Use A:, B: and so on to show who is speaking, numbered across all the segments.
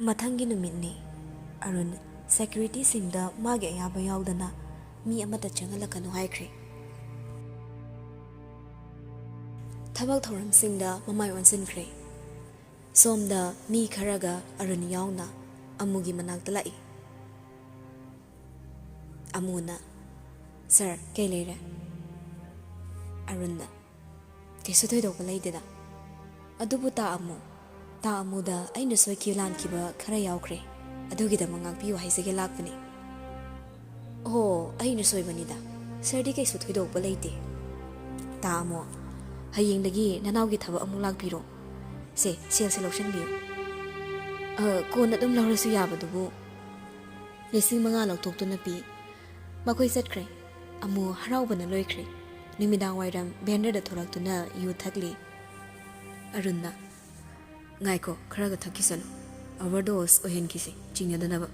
A: ꯃꯊꯪꯒꯤ ꯅꯨꯃꯤꯠꯅꯤ. ꯑꯔꯨꯟ ꯁꯦꯀ꯭ꯌꯨꯔꯤꯇꯤꯁꯤꯡꯗ ꯃꯥꯒꯤ ꯑꯌꯥꯕ ꯌꯥꯎꯗꯅ ꯃꯤ ꯑꯃꯠꯇ ꯆꯪꯍꯜꯂꯛꯀꯅꯨ ꯍꯥꯏꯈ꯭ꯔꯦ. ꯊꯕꯛ ꯊꯧꯔꯝꯁꯤꯡꯗ ꯃꯃꯥꯏ ꯑꯣꯟꯁꯤꯟꯈ꯭ꯔꯦ. ꯁꯣꯝꯗ ꯃꯤ ꯈꯔꯒ ꯑꯔꯨꯟ ꯌꯥꯎꯅ ꯑꯃꯨꯒꯤ ꯃꯅꯥꯛꯇ ꯂꯥꯛꯏ. ꯑꯃꯨꯅ, "ꯁꯔ, ꯀꯩ ꯂꯩꯔꯦ?" ꯑꯔꯨꯟꯅ, "ꯀꯩꯁꯨ ꯊꯣꯏꯗꯣꯛꯄ ꯂꯩꯇꯦꯗ. ꯑꯗꯨꯕꯨ ꯇꯥ ꯑꯃꯨꯗ ꯑꯩꯅ ꯁꯣꯏꯈꯤꯕ ꯂꯥꯟꯈꯤꯕ ꯈꯔ ꯌꯥꯎꯈ꯭ꯔꯦ. ꯑꯗꯨꯒꯤꯗꯃꯛ ꯉꯥꯛꯄꯤꯌꯨ ꯍꯥꯏꯖꯒꯦ ꯂꯥꯛꯄꯅꯤ." "ꯑꯣ, ꯑꯩꯅ ꯁꯣꯏꯕꯅꯤꯗ. ꯁꯔꯗꯤ ꯀꯩꯁꯨ ꯊꯣꯏꯗꯣꯛꯄ ꯂꯩꯇꯦ." "ꯇꯥ ꯑꯃꯨ, ꯍꯌꯦꯡꯗꯒꯤ ꯅꯅꯥꯎꯒꯤ ꯊꯕꯛ ꯑꯃꯨꯛ ꯂꯥꯛꯄꯤꯔꯣ. ꯁꯦꯜꯁꯦ ꯂꯧꯁꯟꯕꯤꯌꯨ." "ꯀꯣꯟꯅ ꯑꯗꯨꯝ ꯂꯧꯔꯁꯨ ꯌꯥꯕꯗꯨꯕꯨ." 5,000 ꯂꯧꯊꯣꯛꯇꯨꯅ ꯄꯤ. ꯃꯈꯣꯏ ꯆꯠꯈ꯭ꯔꯦ. ꯑꯃꯨ ꯍꯔꯥꯎꯕꯅ ꯂꯣꯏꯈ꯭ꯔꯦ. ꯅꯨꯃꯤꯗꯥꯡ ꯋꯥꯏꯔꯝ ꯚꯦꯟꯗꯔꯗ ꯊꯣꯛꯂꯛꯇꯨꯅ ꯌꯨ ꯊꯛꯂꯤ. ꯑꯔꯨꯟꯅ, "ꯉꯥꯏꯈꯣ, ꯈꯔꯒ ꯊꯛꯈꯤꯁꯅꯨ. ꯑꯣꯚꯔꯗꯣꯁ ꯑꯣꯏꯍꯟꯈꯤꯁꯤ, ꯆꯤꯡꯅꯗꯅꯕ."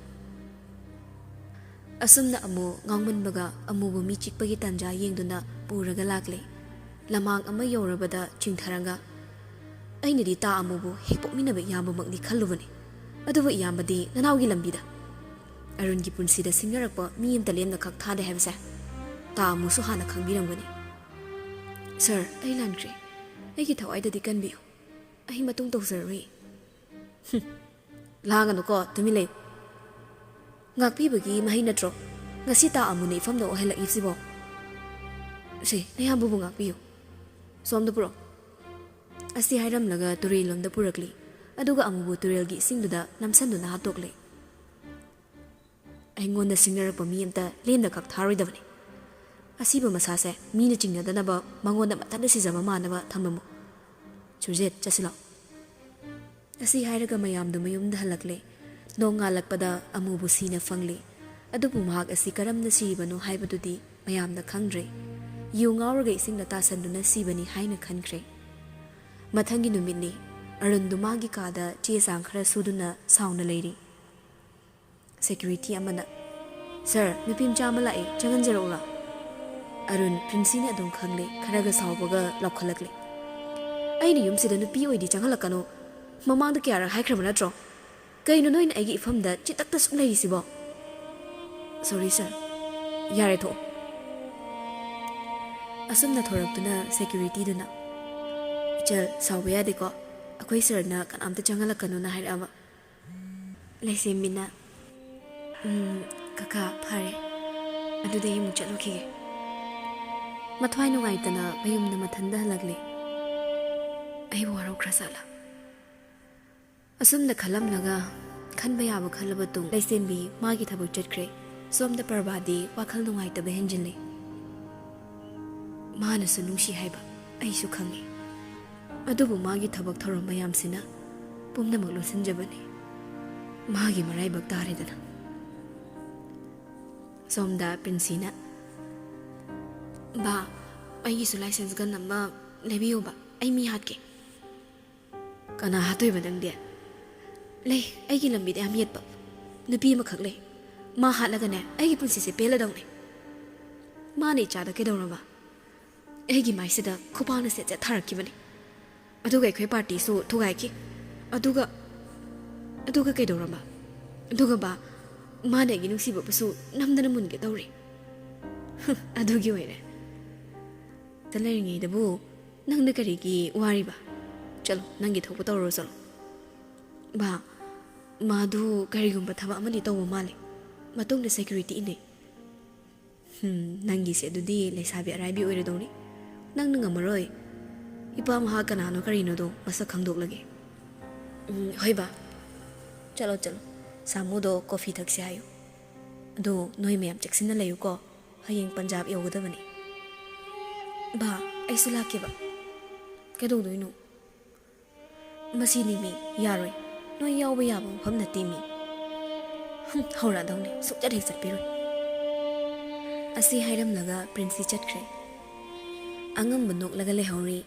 A: ꯑꯁꯨꯝꯅ ꯑꯃꯨ ꯉꯥꯎꯃꯟꯕꯒ ꯑꯃꯨꯕꯨ ꯃꯤ ꯆꯤꯛꯄꯒꯤ ꯇꯥꯟꯖꯥ ꯌꯦꯡꯗꯨꯅ ꯄꯨꯔꯒ ꯂꯥꯛꯂꯦ. ꯂꯝꯍꯥꯡ ꯑꯃ ꯌꯧꯔꯕꯗ ꯆꯤꯡꯊꯔꯒ, "ꯑꯩꯅꯗꯤ ꯇꯥ ꯑꯃꯨꯕꯨ ꯍꯦꯛ ꯄꯣꯛꯃꯤꯟꯅꯕ ꯏꯌꯥꯝꯕꯃꯛꯅꯤ ꯈꯜꯂꯨꯕꯅꯤ. ꯑꯗꯨꯕꯨ ꯏꯌꯥꯝꯕꯗꯤ ꯅꯅꯥꯎꯒꯤ ꯂꯝꯕꯤꯗ." ꯑꯔꯨꯟꯒꯤ ꯄꯨꯟꯁꯤꯗ ꯁꯤꯡꯅꯔꯛꯄ ꯃꯤ ꯑꯃꯇ ꯂꯦꯝꯅ ꯈꯛ ꯊꯥꯗꯦ ꯍꯥꯏꯕꯁꯦ ꯇꯥ ꯑꯃꯨꯁꯨ ꯍꯥꯟꯅ ꯈꯪꯕꯤꯔꯝꯒꯅꯤ. "ꯁꯔ, ꯑꯩ ꯂꯥꯟꯈ꯭ꯔꯦ. ꯑꯩꯒꯤ ꯊꯋꯥꯏꯗꯗꯤ ꯀꯟꯕꯤꯌꯨ. ꯑꯩ ꯃꯇꯨꯡ ꯇꯧꯖꯔꯔꯣꯏ." "ꯂꯥꯡꯒꯅꯨꯀꯣ, ꯇꯨꯃꯤꯟ ꯂꯩꯌꯨ. ꯉꯥꯛꯄꯤꯕꯒꯤ ꯃꯍꯩ ꯅꯠꯇ꯭ꯔꯣ ꯉꯁꯤ ꯇꯥ ꯑꯃꯨꯅ ꯏꯐꯝꯗ ꯑꯣꯏꯍꯜꯂꯛꯏꯕꯁꯤꯕꯣ? ꯅꯌꯥꯝꯕꯕꯨ ꯉꯥꯛꯄꯤꯌꯨ. ꯁꯣꯝꯗ ꯄꯨꯔꯛꯑꯣ." ꯑꯁꯤ ꯍꯥꯏꯔꯝꯂꯒ ꯇꯨꯔꯦꯜꯂꯣꯝꯗ ꯄꯨꯔꯛꯂꯤ. ꯑꯗꯨꯒ ꯑꯃꯨꯕꯨ ꯇꯨꯔꯦꯜꯒꯤ ꯏꯁꯤꯡꯗꯨꯗ ꯅꯝꯁꯟꯗꯨꯅ ꯍꯥꯠꯇꯣꯛꯂꯦ. "ꯑꯩꯉꯣꯟꯗ ꯁꯤꯡꯅꯔꯛꯄ ꯃꯤ ꯑꯃꯇ ꯂꯦꯝꯅ ꯈꯛ ꯊꯥꯔꯣꯏꯗꯕꯅꯤ. ꯑꯁꯤꯕ ꯃꯁꯥꯁꯦ ꯃꯤꯅ ꯆꯤꯡꯅꯗꯅꯕ ꯃꯉꯣꯟꯗ ꯃꯊꯟꯇ ꯁꯤꯖꯕ ꯃꯥꯟꯅꯕ ꯊꯝꯃꯝꯃꯨ. ꯁꯨꯔꯖꯦꯠ, ꯆꯠꯁꯤꯜꯂꯣ." ꯑꯁꯤ ꯍꯥꯏꯔꯒ ꯃꯌꯥꯝꯗꯨ ꯃꯌꯨꯝꯗ ꯍꯜꯂꯛꯂꯦ. ꯅꯣꯡꯉꯥꯜꯂꯛꯄꯗ ꯑꯃꯨꯕꯨ ꯁꯤꯅ ꯐꯪꯂꯦ. ꯑꯗꯨꯕꯨ ꯃꯍꯥꯛ ꯑꯁꯤ ꯀꯔꯝꯅ ꯁꯤꯔꯤꯕꯅꯣ ꯍꯥꯏꯕꯗꯨꯗꯤ ꯃꯌꯥꯝꯅ ꯈꯪꯗ꯭ꯔꯦ. ꯌꯨ ꯉꯥꯎꯔꯒ ꯏꯁꯤꯡꯗ ꯇꯥꯁꯟꯗꯨꯅ ꯁꯤꯕꯅꯤ ꯍꯥꯏꯅ ꯈꯟꯈ꯭ꯔꯦ. ꯃꯊꯪꯒꯤ ꯅꯨꯃꯤꯠꯅꯤ. ꯑꯔꯨꯟꯗꯨ ꯃꯥꯒꯤ ꯀꯥꯗ ꯆꯦ ꯆꯥꯡ ꯈꯔ ꯁꯨꯗꯨꯅ ꯁꯥꯎꯅ ꯂꯩꯔꯤ. ꯁꯦꯀ꯭ꯌꯨꯔꯤꯇꯤ ꯑꯃꯅ, "ꯁꯔ, ꯅꯨꯄꯤ ꯃꯆꯥ ꯑꯃ ꯂꯥꯛꯏ, ꯆꯪꯍꯟꯖꯔꯛꯎꯔꯥ?" ꯑꯔꯨꯟ ꯄ꯭ꯔꯤꯟꯁꯤꯅ ꯑꯗꯨꯝ ꯈꯪꯂꯦ. ꯈꯔꯒ ꯁꯥꯎꯕꯒ ꯂꯥꯎꯈꯠꯂꯛꯂꯦ. "ꯑꯩꯅ ꯌꯨꯝꯁꯤꯗ ꯅꯨꯄꯤ ꯑꯣꯏꯗꯤ ꯆꯪꯍꯜꯂꯛꯀꯅꯨ. ꯃꯃꯥꯡꯗ ꯀꯌꯥꯔꯛ ꯍꯥꯏꯈ꯭ꯔꯕ ꯅꯠꯇ꯭ꯔꯣ? ꯀꯩꯅꯣ ꯅꯣꯏꯅ ꯑꯩꯒꯤ ꯏꯐꯝꯗ ꯆꯤꯇꯛꯇ ꯁꯨꯝ ꯂꯩꯔꯤꯁꯤꯕꯣ?" "ꯁꯣꯔꯤ ꯁꯔ." "ꯌꯥꯔꯦ, ꯊꯣꯛꯑꯣ." ꯑꯁꯨꯝꯅ ꯊꯣꯔꯛꯇꯨꯅ ꯁꯦꯀ꯭ꯌꯨꯔꯤꯇꯤꯗꯨꯅ, "ꯏꯆꯜ, ꯁꯥꯎꯕ ꯌꯥꯗꯦꯀꯣ. ꯑꯩꯈꯣꯏ ꯁꯔꯅ ꯀꯅꯥꯝꯇ ꯆꯪꯍꯜꯂꯛꯀꯅꯨꯅ ꯍꯥꯏꯔꯛꯑꯕ." ꯂꯩꯁꯦꯝꯕꯤꯅ, "ꯀꯀꯥ, ꯐꯔꯦ. ꯑꯗꯨꯗꯤ ꯑꯩ ꯑꯃꯨꯛ ꯆꯠꯂꯨꯈꯤꯒꯦ." ꯃꯊ꯭ꯋꯥꯏ ꯅꯨꯡꯉꯥꯏꯇꯅ ꯃꯌꯨꯝꯗ ꯃꯊꯟꯗ ꯍꯜꯂꯛꯂꯦ. "ꯑꯩꯕꯨ ꯋꯥꯔꯧꯈ꯭ꯔꯖꯥꯠꯂꯥ?" ꯑꯁꯨꯝꯅ ꯈꯜꯂꯝꯂꯒ ꯈꯟꯕ ꯌꯥꯕ ꯈꯜꯂꯕ ꯇꯨꯡ ꯂꯩꯁꯦꯝꯕꯤ ꯃꯥꯒꯤ ꯊꯕꯛ ꯆꯠꯈ꯭ꯔꯦ. ꯁꯣꯝꯗ ꯄ꯭ꯔꯚꯥꯗꯤ ꯋꯥꯈꯜ ꯅꯨꯡꯉꯥꯏꯇꯕ ꯍꯦꯟꯖꯤꯜꯂꯦ. ꯃꯥꯅꯁꯨ ꯅꯨꯡꯁꯤ ꯍꯥꯏꯕ ꯑꯩꯁꯨ ꯈꯪꯉꯤ. ꯑꯗꯨꯕꯨ ꯃꯥꯒꯤ ꯊꯕꯛ ꯊꯧꯔꯝ ꯃꯌꯥꯝꯁꯤꯅ ꯄꯨꯝꯅꯃꯛ ꯂꯣꯠꯁꯤꯟꯖꯕꯅꯤ. ꯃꯥꯒꯤ ꯃꯔꯥꯏꯕꯛ ꯇꯥꯔꯦꯗꯅ. ꯁꯣꯝꯗ ꯄ꯭ꯔꯤꯟꯁꯤꯅ, "ꯕꯥ, ꯑꯩꯒꯤꯁꯨ ꯂꯥꯏꯁꯦꯟꯁ ꯒꯟ ꯑꯃ ꯂꯩꯕꯤꯌꯨꯕ. ꯑꯩ ꯃꯤ ꯍꯥꯠꯀꯦ." "ꯀꯅꯥ ꯍꯥꯠꯇꯣꯏꯕ ꯅꯪꯗꯤ?" "ꯂꯩ, ꯑꯩꯒꯤ ꯂꯝꯕꯤꯗ ꯌꯥꯝ ꯌꯦꯠꯄ ꯅꯨꯄꯤ ꯑꯃꯈꯛ ꯂꯩ. ꯃꯥ ꯍꯥꯠꯂꯒꯅꯦ ꯑꯩꯒꯤ ꯄꯨꯟꯁꯤꯁꯦ ꯄꯦꯜꯂꯗꯧꯅꯤ." "ꯃꯥꯅ ꯏꯆꯥꯗ ꯀꯩꯗꯧꯔꯕ?" "ꯑꯩꯒꯤ ꯃꯥꯏꯁꯤꯗ ꯈꯨꯄꯥꯛꯅ ꯁꯦꯠ ꯁꯦꯠ ꯊꯥꯔꯛꯈꯤꯕꯅꯤ. ꯑꯗꯨꯒ ꯑꯩꯈꯣꯏ ꯄꯥꯔꯇꯤꯁꯨ ꯊꯨꯒꯥꯏꯈꯤ. ꯑꯗꯨꯒ ꯀꯩꯗꯧꯔꯕ? ꯑꯗꯨꯒ ꯕꯥ, ꯃꯥꯅ ꯑꯩꯒꯤ ꯅꯨꯡꯁꯤꯕꯕꯨꯁꯨ ꯅꯝꯗꯅ ꯃꯨꯟꯒꯦ ꯇꯧꯔꯤ." "ꯑꯗꯨꯒꯤ ꯑꯣꯏꯔꯦ. ꯂꯩꯔꯤꯉꯩꯗꯕꯨ ꯅꯪꯅ ꯀꯔꯤꯒꯤ ꯋꯥꯔꯤꯕ? ꯆꯠꯂꯣ, ꯅꯪꯒꯤ ꯊꯣꯛꯄ ꯇꯧꯔꯣ ꯆꯠꯂꯣ." "ꯕꯥ, ꯃꯥꯗꯨ ꯀꯔꯤꯒꯨꯝꯕ ꯊꯕꯛ ꯑꯃꯗꯤ ꯇꯧꯕ ꯃꯥꯜꯂꯦ. ꯃꯇꯨꯡꯗ ꯁꯦꯀ꯭ꯌꯨꯔꯤꯇꯤ ꯏꯟꯅꯩ." "ꯅꯪꯒꯤꯁꯦ ꯑꯗꯨꯗꯤ ꯂꯩꯁꯥꯕꯤ ꯑꯔꯥꯏꯕꯤ ꯑꯣꯏꯔꯗꯧꯅꯤ. ꯅꯪꯅ ꯉꯝꯃꯔꯣꯏ. ꯏꯄꯥ ꯃꯍꯥ ꯀꯅꯥꯅꯣ ꯀꯔꯤꯅꯣꯗꯣ ꯃꯁꯛ ꯈꯪꯗꯣꯛꯂꯒꯦ." "ꯍꯣꯏ ꯕꯥ. ꯆꯠꯂꯣ. ꯁꯥꯃꯨꯗꯣ ꯀꯣꯐꯤ ꯊꯛꯁꯦ ꯍꯥꯏꯌꯨ. ꯑꯗꯣ ꯅꯣꯏ ꯃꯌꯥꯝ ꯆꯦꯛꯁꯤꯟꯅ ꯂꯩꯌꯨꯀꯣ. ꯍꯌꯦꯡ ꯄꯟꯖꯥꯕ ꯌꯧꯒꯗꯕꯅꯤ." "ꯕꯥ, ꯑꯩꯁꯨ ꯂꯥꯛꯀꯦꯕ." "ꯀꯩꯗꯧꯗꯣꯏꯅꯣ?" "ꯃꯁꯤꯅꯤ ꯃꯤ, ꯌꯥꯔꯣꯏ. ꯅꯣꯏ ꯌꯥꯎꯕ ꯌꯥꯕ ꯃꯐꯝ ꯅꯠꯇꯦ ꯃꯤ." "ꯍꯧꯔꯛꯑꯗꯧꯅꯤ, ꯁꯨꯡꯆꯠ ꯍꯦꯛ ꯆꯠꯄꯤꯔꯣꯏ." ꯑꯁꯤ ꯍꯥꯏꯔꯝꯂꯒ ꯄ꯭ꯔꯤꯟꯁꯤ ꯆꯠꯈ꯭ꯔꯦ. ꯑꯉꯝꯕ ꯅꯣꯛꯂꯒ ꯂꯩꯍꯧꯔꯤ.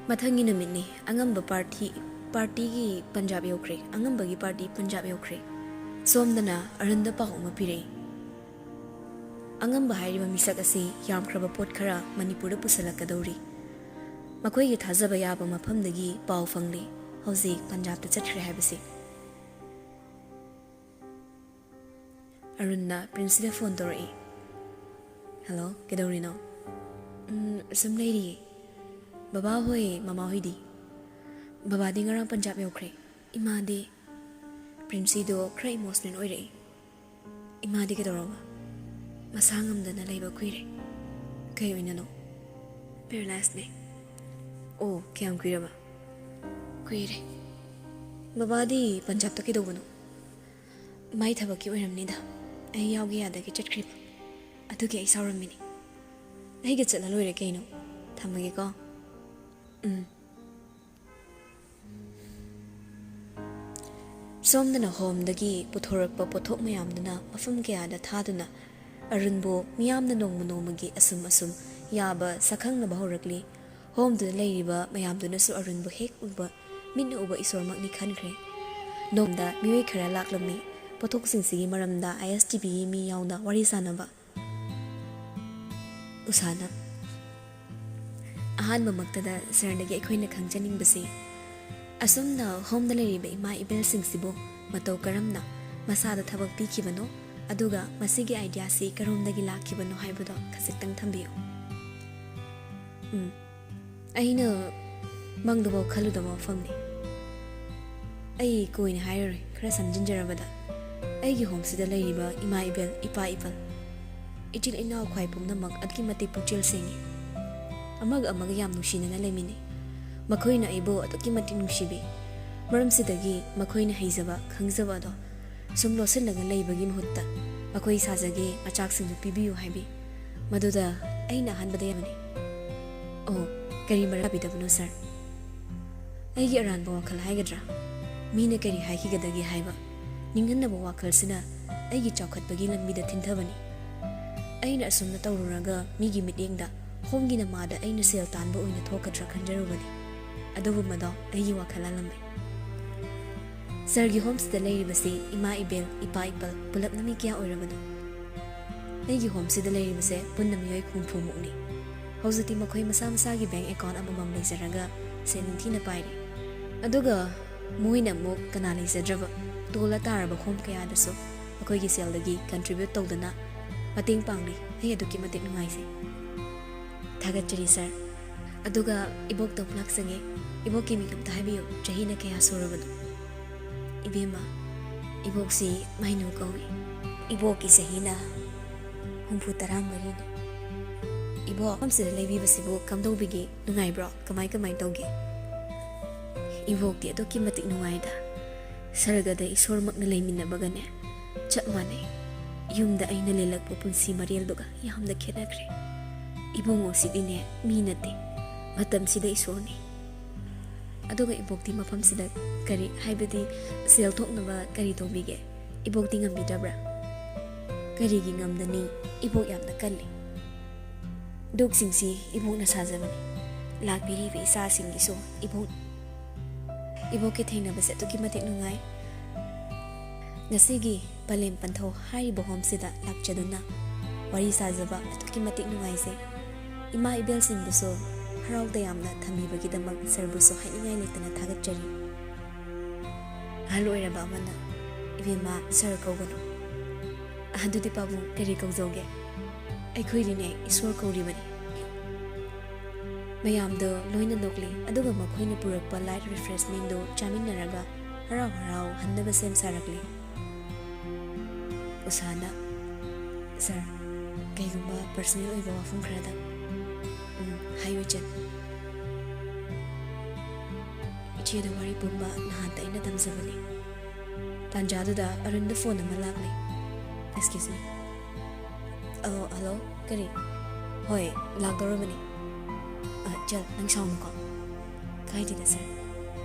A: ꯃꯊꯪꯒꯤ ꯅꯨꯃꯤꯠꯅꯤ. ꯄꯥꯔꯇꯤꯒꯤ ꯄꯟꯖꯥꯕ ꯌꯧꯈ꯭ꯔꯦ. ꯑꯉꯝꯕꯒꯤ ꯄꯥꯔꯇꯤ ꯄꯟꯖꯥꯕ ꯌꯧꯈ꯭ꯔꯦ. ꯁꯣꯝꯗꯅ ꯑꯔꯨꯟꯗ ꯄꯥꯎ ꯑꯃ ꯄꯤꯔꯛꯏ. ꯑꯉꯝꯕ ꯍꯥꯏꯔꯤꯕ ꯃꯤꯁꯛ ꯑꯁꯤ ꯌꯥꯝꯈ꯭ꯔꯕ ꯄꯣꯠ ꯈꯔ ꯃꯅꯤꯄꯨꯔꯗ ꯄꯨꯁꯜꯂꯛꯀꯗꯧꯔꯤ. ꯃꯈꯣꯏꯒꯤ ꯊꯥꯖꯕ ꯌꯥꯕ ꯃꯐꯝꯗꯒꯤ ꯄꯥꯎ ꯐꯪꯂꯤ ꯍꯧꯖꯤꯛ ꯄꯟꯖꯥꯕꯇ ꯆꯠꯈ꯭ꯔꯦ ꯍꯥꯏꯕꯁꯤ꯫ ꯑꯔꯨꯟꯅ ꯄ꯭ꯔꯤꯟꯁꯤꯗ ꯐꯣꯟ ꯇꯧꯔꯛꯏ꯫ ꯍꯜꯂꯣ, ꯀꯩꯗꯧꯔꯤꯅꯣ? ꯁꯨꯝ ꯂꯩꯔꯤꯌꯦ꯫ ꯕꯕꯥ ꯍꯣꯏ ꯃꯃꯥ ꯍꯣꯏꯗꯤ? ꯕꯕꯥꯗꯤ ꯉꯔꯥꯡ ꯄꯟꯖꯥꯕ ꯌꯧꯈ꯭ꯔꯦ꯫ ꯏꯃꯥꯗꯤ? ꯄ꯭ꯔꯤꯟꯁꯤꯗꯣ ꯈꯔ ꯏꯃꯣꯁꯅꯦꯜ ꯑꯣꯏꯔꯛꯏ꯫ ꯏꯃꯥꯗꯤ ꯀꯩꯗꯧꯔꯕ? ꯃꯁꯥ ꯉꯝꯗꯅ ꯂꯩꯕ ꯀꯨꯏꯔꯦ꯫ ꯀꯩ ꯑꯣꯏꯅꯅꯣ? ꯄꯦꯔꯥꯂꯥꯏꯁꯅꯦ꯫ ꯑꯣ, ꯀꯌꯥꯝ ꯀꯨꯏꯔꯕ? ꯀꯨꯏꯔꯦ꯫ ꯕꯕꯥꯗꯤ ꯄꯟꯖꯥꯕꯇ ꯀꯩꯗꯧꯕꯅꯣ? ꯃꯥꯏ ꯊꯕꯛꯀꯤ ꯑꯣꯏꯔꯝꯅꯤꯗ꯫ ꯑꯩ ꯌꯥꯎꯒꯦ ꯌꯥꯗꯒꯤ ꯆꯠꯈ꯭ꯔꯤꯕ꯫ ꯑꯗꯨꯒꯤ ꯑꯩ ꯁꯥꯎꯔꯝꯃꯤꯅꯤ꯫ ꯑꯩꯒ ꯆꯠꯂ ꯂꯣꯏꯔꯦ ꯀꯩꯅꯣ꯫ ꯊꯝꯃꯒꯦꯀꯣ꯫ ꯁꯣꯝꯗꯅ ꯍꯣꯝꯗꯒꯤ ꯄꯨꯊꯣꯔꯛꯄ ꯄꯣꯠꯊꯣꯛ ꯃꯌꯥꯝꯗꯨꯅ ꯃꯐꯝ ꯀꯌꯥꯗ ꯊꯥꯗꯨꯅ ꯑꯔꯨꯟꯕꯨ ꯃꯤꯌꯥꯝꯅ ꯅꯣꯡꯃꯒꯤ ꯑꯁꯨꯝ ꯌꯥꯕ ꯁꯛꯈꯪꯅꯕ ꯍꯧꯔꯛꯂꯤ꯫ ꯍꯣꯝꯗꯨꯗ ꯂꯩꯔꯤꯕ ꯃꯌꯥꯝꯗꯨꯅꯁꯨ ꯑꯔꯨꯟꯕꯨ ꯍꯦꯛ ꯎꯕ ꯃꯤꯠꯅ ꯎꯕ ꯏꯁꯣꯔꯃꯛꯅꯤ ꯈꯟꯈ꯭ꯔꯦ꯫ ꯅꯣꯡꯃꯗ ꯃꯤꯑꯣꯏ ꯈꯔ ꯂꯥꯛꯂꯝꯃꯤ꯫ ꯄꯣꯠꯊꯣꯛꯁꯤꯡꯁꯤꯒꯤ ꯃꯔꯝꯗ ISTVꯒꯤ ꯃꯤ ꯌꯥꯎꯅ ꯋꯥꯔꯤ ꯁꯥꯅꯕ꯫ ꯎꯁꯥꯅ: ꯑꯍꯥꯟꯕꯃꯛꯇꯗ ꯁꯔꯗꯒꯤ ꯑꯩꯈꯣꯏꯅ ꯈꯪꯖꯅꯤꯡꯕꯁꯤ ꯑꯁꯨꯝꯅ ꯍꯣꯝꯗ ꯂꯩꯔꯤꯕ ꯏꯃꯥ ꯏꯕꯦꯜꯁꯤꯡꯁꯤꯕꯨ ꯃꯇꯧ ꯀꯔꯝꯅ ꯃꯁꯥꯗ ꯊꯕꯛ ꯄꯤꯈꯤꯕꯅꯣ, ꯑꯗꯨꯒ ꯃꯁꯤꯒꯤ ꯑꯥꯏꯗꯤꯌꯥꯁꯤ ꯀꯔꯣꯝꯗꯒꯤ ꯂꯥꯛꯈꯤꯕꯅꯣ ꯍꯥꯏꯕꯗꯣ ꯈꯖꯤꯛꯇꯪ ꯊꯝꯕꯤꯌꯨ꯫ ꯑꯩꯅ ꯃꯪꯗꯐꯥꯎ ꯈꯜꯂꯨꯗꯕ ꯋꯥꯐꯝꯅꯤ꯫ ꯑꯩ ꯀꯣꯏꯅ ꯍꯥꯏꯔꯔꯣꯏ, ꯈꯔ ꯁꯝꯖꯤꯟꯖꯔꯕꯗ ꯑꯩꯒꯤ ꯍꯣꯝꯁꯤꯗ ꯂꯩꯔꯤꯕ ꯏꯃꯥ ꯏꯕꯦꯜ, ꯏꯄꯥ ꯏꯄꯜ, ꯏꯆꯤꯜ ꯏꯅꯥꯎ ꯈ꯭ꯋꯥꯏ ꯄꯨꯝꯅꯃꯛ ꯑꯗꯨꯛꯀꯤ ꯃꯇꯤꯛ ꯄꯨꯛꯆꯦꯜ ꯁꯦꯡꯉꯤ꯫ ꯑꯃꯒ ꯑꯃꯒ ꯌꯥꯝ ꯅꯨꯡꯁꯤꯅꯅ ꯂꯩꯃꯤꯟꯅꯩ꯫ ꯃꯈꯣꯏꯅ ꯑꯩꯕꯨ ꯑꯗꯨꯛꯀꯤ ꯃꯇꯤꯛ ꯅꯨꯡꯁꯤꯕꯤ꯫ ꯃꯔꯝꯁꯤꯗꯒꯤ ꯃꯈꯣꯏꯅ ꯍꯩꯖꯕ ꯈꯪꯖꯕ ꯑꯗꯣ ꯁꯨꯝ ꯂꯣꯠꯁꯤꯜꯂꯒ ꯂꯩꯕꯒꯤ ꯃꯍꯨꯠꯇ ꯃꯈꯣꯏ ꯁꯥꯖꯒꯦ, ꯃꯆꯥꯛꯁꯤꯡꯗꯨ ꯄꯤꯕꯤꯌꯨ ꯍꯥꯏꯕꯤ꯫ ꯃꯗꯨꯗ ꯑꯩꯅ ꯑꯍꯥꯟꯕꯗ ꯌꯥꯕꯅꯤ꯫ ꯑꯣ, ꯀꯔꯤ ꯃꯔꯝ ꯌꯥꯕꯤꯗꯕꯅꯣ ꯁꯔ? ꯑꯩꯒꯤ ꯑꯔꯥꯟꯕ ꯋꯥꯈꯜ ꯍꯥꯏꯒꯗ꯭ꯔꯥ? ꯃꯤꯅ ꯀꯔꯤ ꯍꯥꯏꯈꯤꯒꯗꯒꯦ ꯍꯥꯏꯕ ꯅꯤꯡꯍꯟꯅꯕ ꯋꯥꯈꯜꯁꯤꯅ ꯑꯩꯒꯤ ꯆꯥꯎꯈꯠꯄꯒꯤ ꯂꯝꯕꯤꯗ ꯊꯤꯟꯊꯕꯅꯤ꯫ ꯑꯩꯅ ꯑꯁꯨꯝꯅ ꯇꯧꯔꯨꯔꯒ ꯃꯤꯒꯤ ꯃꯤꯠꯌꯦꯡꯗ ꯍꯣꯝꯒꯤ ꯅꯃꯥꯗ ꯑꯩꯅ ꯁꯦꯜ ꯇꯥꯟꯕ ꯑꯣꯏꯅ ꯊꯣꯛꯀꯗ꯭ꯔꯥ ꯈꯟꯖꯔꯨꯕꯅꯤ꯫ ꯑꯗꯨꯕꯨ ꯃꯗꯣ ꯑꯩꯒꯤ ꯋꯥꯈꯜ ꯂꯥꯜꯂꯝꯃꯦ꯫ ꯁꯔꯒꯤ ꯍꯣꯝꯁꯤꯗ ꯂꯩꯔꯤꯕꯁꯤ ꯏꯃꯥ ꯏꯕꯦꯜ, ꯏꯄꯥ ꯏꯄꯜ ꯄꯨꯂꯞꯅ ꯃꯤ ꯀꯌꯥ ꯑꯣꯏꯔꯕꯅꯣ? ꯑꯩꯒꯤ ꯍꯣꯝꯁꯤꯗ ꯂꯩꯔꯤꯕꯁꯦ ꯄꯨꯟꯅ ꯃꯤꯑꯣꯏ 60ꯃꯨꯛꯅꯤ꯫ ꯍꯧꯖꯤꯛꯇꯤ ꯃꯈꯣꯏ ꯃꯁꯥ ꯃꯁꯥꯒꯤ ꯕꯦꯡꯛ ꯑꯦꯀꯥꯎꯟꯠ ꯑꯃꯃꯝ ꯂꯩꯖꯔꯒ ꯁꯦꯜ ꯅꯤꯡꯊꯤꯅ ꯄꯥꯏꯔꯤ꯫ ꯑꯗꯨꯒ ꯃꯣꯏꯅ ꯑꯃꯨꯛ ꯀꯅꯥ ꯂꯩꯖꯗ꯭ꯔꯕ ꯇꯣꯜꯂ ꯇꯥꯔꯕ ꯍꯣꯝ ꯀꯌꯥꯗꯁꯨ ꯃꯈꯣꯏꯒꯤ ꯁꯦꯜꯗꯒꯤ ꯀꯟꯇ꯭ꯔꯤꯕ꯭ꯌꯨꯠ ꯇꯧꯗꯨꯅ ꯃꯇꯦꯡ ꯄꯥꯡꯂꯤ꯫ ꯑꯩ ꯑꯗꯨꯛꯀꯤ ꯃꯇꯤꯛ ꯅꯨꯡꯉꯥꯏꯖꯩ꯫ ꯊꯥꯒꯠꯆꯔꯤ ꯁꯔ꯫ ꯑꯗꯨꯒ ꯏꯕꯣꯛꯇ ꯑꯃꯨꯛ ꯂꯥꯛꯆꯒꯦ꯫ ꯏꯕꯣꯛꯀꯤ ꯃꯤꯡ ꯑꯝꯇ ꯍꯥꯏꯕꯤꯌꯨ꯫ ꯆꯍꯤꯅ ꯀꯌꯥ ꯁꯨꯔꯕꯅꯣ? ꯏꯕꯦꯝꯃ, ꯏꯕꯣꯛꯁꯤ ꯃꯥꯏꯅꯨ ꯀꯧꯏ꯫ ꯏꯕꯣꯛꯀꯤ ꯆꯍꯤꯅ 34ꯅꯤ꯫ ꯏꯕꯣꯛ, ꯃꯐꯝꯁꯤꯗ ꯂꯩꯕꯤꯕꯁꯤꯕꯨ ꯀꯝꯗꯧꯕꯤꯒꯦ? ꯅꯨꯡꯉꯥꯏꯕ꯭ꯔꯣ? ꯀꯃꯥꯏ ꯇꯧꯒꯦ? ꯏꯕꯣꯛꯇꯤ ꯑꯗꯨꯛꯀꯤ ꯃꯇꯤꯛ ꯅꯨꯡꯉꯥꯏꯗ꯫ ꯁꯔꯒꯗ ꯏꯁꯣꯔꯃꯛꯅ ꯂꯩꯃꯤꯟꯅꯕꯒꯅꯦ ꯆꯞ ꯃꯥꯟꯅꯩ꯫ ꯌꯨꯝꯗ ꯑꯩꯅ ꯂꯦꯜꯂꯛꯄ ꯄꯨꯟꯁꯤ ꯃꯔꯦꯜꯗꯨꯒ ꯌꯥꯝꯅ ꯈꯦꯠꯅꯈ꯭ꯔꯦ꯫ ꯏꯕꯨꯡꯉꯣꯁꯤꯗꯤꯅꯦ ꯃꯤ ꯅꯠꯇꯦ, ꯃꯇꯝꯁꯤꯗ ꯏꯁꯣꯔꯅꯤ꯫ ꯑꯗꯨꯒ ꯏꯕꯣꯛꯇꯤ ꯃꯐꯝꯁꯤꯗ ꯀꯔꯤ, ꯍꯥꯏꯕꯗꯤ ꯁꯦꯜ ꯊꯣꯛꯅꯕ ꯀꯔꯤ ꯇꯧꯕꯤꯒꯦ? ꯏꯕꯣꯛꯇꯤ ꯉꯝꯕꯤꯗꯕ꯭ꯔꯥ? ꯀꯔꯤꯒꯤ ꯉꯝꯗꯅꯤ? ꯏꯕꯣꯛ ꯌꯥꯝꯅ ꯀꯜꯂꯤ꯫ ꯗꯨꯛꯁꯤꯡꯁꯤ ꯏꯕꯣꯛꯅ ꯁꯥꯖꯕꯅꯤ꯫ ꯂꯥꯛꯄꯤꯔꯤꯕ ꯏꯆꯥꯁꯤꯡꯒꯤꯁꯨ ꯏꯕꯣꯛꯀꯤ ꯊꯦꯡꯅꯕꯁꯦ ꯑꯗꯨꯛꯀꯤ ꯃꯇꯤꯛ ꯅꯨꯡꯉꯥꯏ꯫ ꯉꯁꯤꯒꯤ ꯄꯂꯦꯝ ꯄꯟꯊꯧ ꯍꯥꯏꯔꯤꯕ ꯍꯣꯝꯁꯤꯗ ꯂꯥꯛꯆꯗꯨꯅ ꯋꯥꯔꯤ ꯁꯥꯖꯕ ꯑꯗꯨꯛꯀꯤ ꯃꯇꯤꯛ ꯅꯨꯡꯉꯥꯏꯖꯩ꯫ ꯏꯃꯥ ꯏꯕꯦꯜꯁꯤꯡꯕꯨꯁꯨ ꯍꯔꯥꯎ ꯇꯌꯥꯝꯅ ꯊꯝꯕꯤꯕꯒꯤꯗꯃꯛ ꯁꯔꯕꯨꯁꯨ ꯍꯥꯏꯅꯤꯡꯉꯥꯏ ꯂꯩꯇꯅ ꯊꯥꯒꯠꯆꯔꯤ꯫ ꯑꯍꯜ ꯑꯣꯏꯔꯕ ꯑꯃꯅ ꯏꯕꯦꯝꯃ ꯁꯔ ꯀꯧꯒꯅꯨ꯫ ꯑꯗꯨꯗꯤ ꯄꯥꯕꯨꯡ ꯀꯔꯤ ꯀꯧꯖꯧꯒꯦ? ꯑꯩꯈꯣꯏꯗꯤꯅꯦ ꯏꯁꯣꯔ ꯀꯧꯔꯤꯕꯅꯤ꯫ ꯃꯌꯥꯝꯗꯣ ꯂꯣꯏꯅ ꯅꯣꯛꯂꯤ꯫ ꯑꯗꯨꯒ ꯃꯈꯣꯏꯅ ꯄꯨꯔꯛꯄ ꯂꯥꯏꯠ ꯔꯤꯐ꯭ꯔꯦꯁꯃꯦꯟꯗꯨ ꯆꯥꯃꯤꯟꯅꯔꯒ ꯍꯔꯥꯎ ꯍꯟꯅꯕ ꯁꯦꯝ ꯁꯥꯔꯛꯂꯤ꯫ ꯎꯁꯥꯅ: ꯁꯔ, ꯀꯩꯒꯨꯝꯕ ꯄꯔꯁꯣꯅꯦꯜ ꯑꯣꯏꯕ ꯋꯥꯐꯝ ꯈꯔꯗ ꯍꯥꯏꯌꯨ ꯏꯆꯟ꯫ ꯏꯆꯦꯗ ꯋꯥꯔꯤ ꯄꯨꯝꯕ ꯅꯍꯥꯟꯇ ꯑꯩꯅ ꯇꯝꯖꯕꯅꯤ꯫ ꯇꯥꯟꯖꯥꯗꯨꯗ ꯑꯔꯨꯟꯗ ꯐꯣꯟ ꯑꯃ ꯂꯥꯛꯂꯤ꯫ Excuse me. ꯍꯜꯂꯣ, ꯀꯔꯤ? ꯍꯣꯏ, ꯂꯥꯛꯇꯧꯔꯕꯅꯤ꯫ ꯆꯜ, ꯅꯪ ꯁꯥꯎꯅꯨꯀꯣ꯫ ꯀꯥꯏꯗꯦꯗ ꯁꯔ꯫